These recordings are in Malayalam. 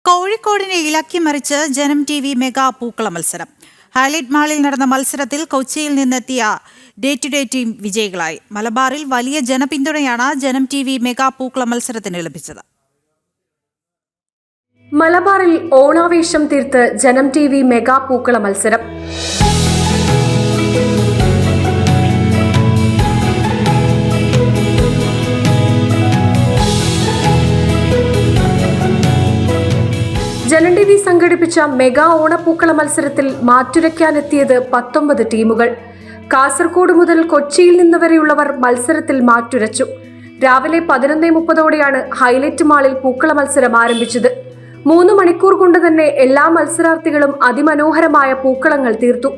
കോഴിക്കോടിനെ ഇളക്കിമറിച്ച് ജനം TV മെഗാ പൂക്കള മത്സരം. ഹൈലൈറ്റ് മാളിൽ നടന്ന മത്സരത്തിൽ കൊച്ചിയിൽ നിന്നെത്തിയ ഡേ ടു ഡേ ടീം വിജയികളായി. മലബാറിൽ വലിയ ജനപിന്തുണയാണ് ജനം TV മെഗാ പൂക്കള മത്സരത്തിന് ലഭിച്ചത്. മലബാറിൽ ഓണാവേശം തീർത്ത് ജനം TV മെഗാ പൂക്കള മത്സരം. ജനം TV സംഘടിപ്പിച്ച മെഗാ ഓണപ്പൂക്കള മത്സരത്തിൽ മാറ്റുരയ്ക്കാനെത്തിയത് 19 ടീമുകൾ. കാസർഗോഡ് മുതൽ കൊച്ചിയിൽ നിന്ന് വരെയുള്ളവർ മത്സരത്തിൽ മാറ്റുരച്ചു. രാവിലെ 11:30 ഹൈലൈറ്റ് മാളിൽ പൂക്കള മത്സരം ആരംഭിച്ചത്. 3 മണിക്കൂർ കൊണ്ട് തന്നെ എല്ലാ മത്സരാർത്ഥികളും അതിമനോഹരമായ പൂക്കളങ്ങൾ തീർത്തു.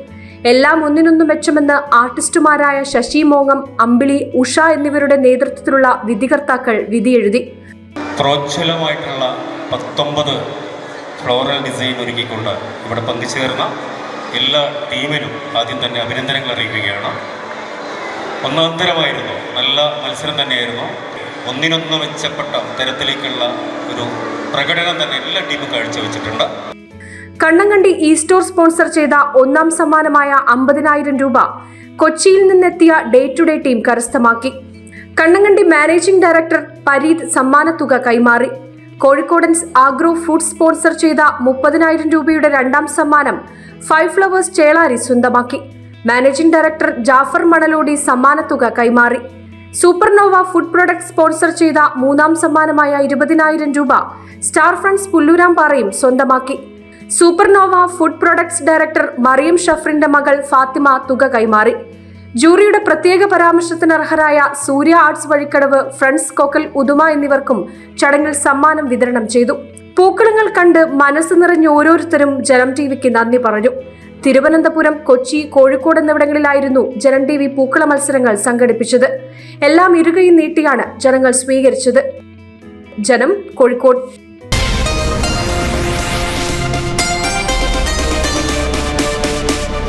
എല്ലാം ഒന്നിനൊന്നു മെച്ചമെന്ന് ആർട്ടിസ്റ്റുമാരായ ശശി മോങ്ങം, അമ്പിളി, ഉഷ എന്നിവരുടെ നേതൃത്വത്തിലുള്ള വിധികർത്താക്കൾ വിധിയെഴുതി. പ്രോജ്വലമായിട്ടുള്ള 19 ഫ്ലോറൽ ഡിസൈൻ ഒരുക്കിക്കൊണ്ട് ഇവിടെ പങ്കുചേർന്ന എല്ലാ ടീമിനും ആദ്യം തന്നെ അഭിനന്ദനങ്ങൾ അറിയിക്കുകയാണ്. ഒന്നാന്തരമായിരുന്നു, നല്ല മത്സരം തന്നെയായിരുന്നു. ഒന്നിനൊന്ന് മെച്ചപ്പെട്ട തരത്തിലേക്കുള്ള ഒരു പ്രകടനം തന്നെ എല്ലാ ടീമും കാഴ്ചവെച്ചിട്ടുണ്ട്. കണ്ണങ്കണ്ടി ഇ-സ്റ്റോർ സ്പോൺസർ ചെയ്ത ഒന്നാം സമ്മാനമായ 50,000 രൂപ കൊച്ചിയിൽ നിന്നെത്തിയ ഡേ ടു ഡേ ടീം കരസ്ഥമാക്കി. കണ്ണങ്കണ്ടി മാനേജിംഗ് ഡയറക്ടർ പരീത് സമ്മാനത്തുക കൈമാറി. കോഴിക്കോടൻസ് ആഗ്രോ ഫുഡ് സ്പോൺസർ ചെയ്ത 30,000 രൂപയുടെ രണ്ടാം സമ്മാനം 5 ഫ്ലവേഴ്സ് ചേളാരി സ്വന്തമാക്കി. മാനേജിംഗ് ഡയറക്ടർ ജാഫർ മണലോടി സമ്മാനത്തുക കൈമാറി. സൂപ്പർനോവ ഫുഡ് പ്രൊഡക്റ്റ് സ്പോൺസർ ചെയ്ത മൂന്നാം സമ്മാനമായ 20,000 രൂപ സ്റ്റാർ ഫ്രണ്ട്സ് പുല്ലൂരാംപാറയും സ്വന്തമാക്കി. Supernova food products director Mariyam ഷഫറിന്റെ മകൾ ഫാത്തിമ തുക കൈമാറി. ജൂറിയുടെ പ്രത്യേക പരാമർശത്തിന് അർഹരായ സൂര്യ ആർട്സ് വഴിക്കടവ്, ഫ്രണ്ട്സ് കൊക്കൽ ഉദുമ എന്നിവർക്കും ചടങ്ങിൽ സമ്മാനം വിതരണം ചെയ്തു. പൂക്കളങ്ങൾ കണ്ട് മനസ്സ് നിറഞ്ഞ ഓരോരുത്തരും ജനം TVക്ക് നന്ദി പറഞ്ഞു. തിരുവനന്തപുരം, കൊച്ചി, കോഴിക്കോട് എന്നിവിടങ്ങളിലായിരുന്നു ജനം TV പൂക്കള മത്സരങ്ങൾ സംഘടിപ്പിച്ചത്. എല്ലാം ഇരുകൈ നീട്ടിയാണ് ജനങ്ങൾ സ്വീകരിച്ചത്. ജനം, കോഴിക്കോട്.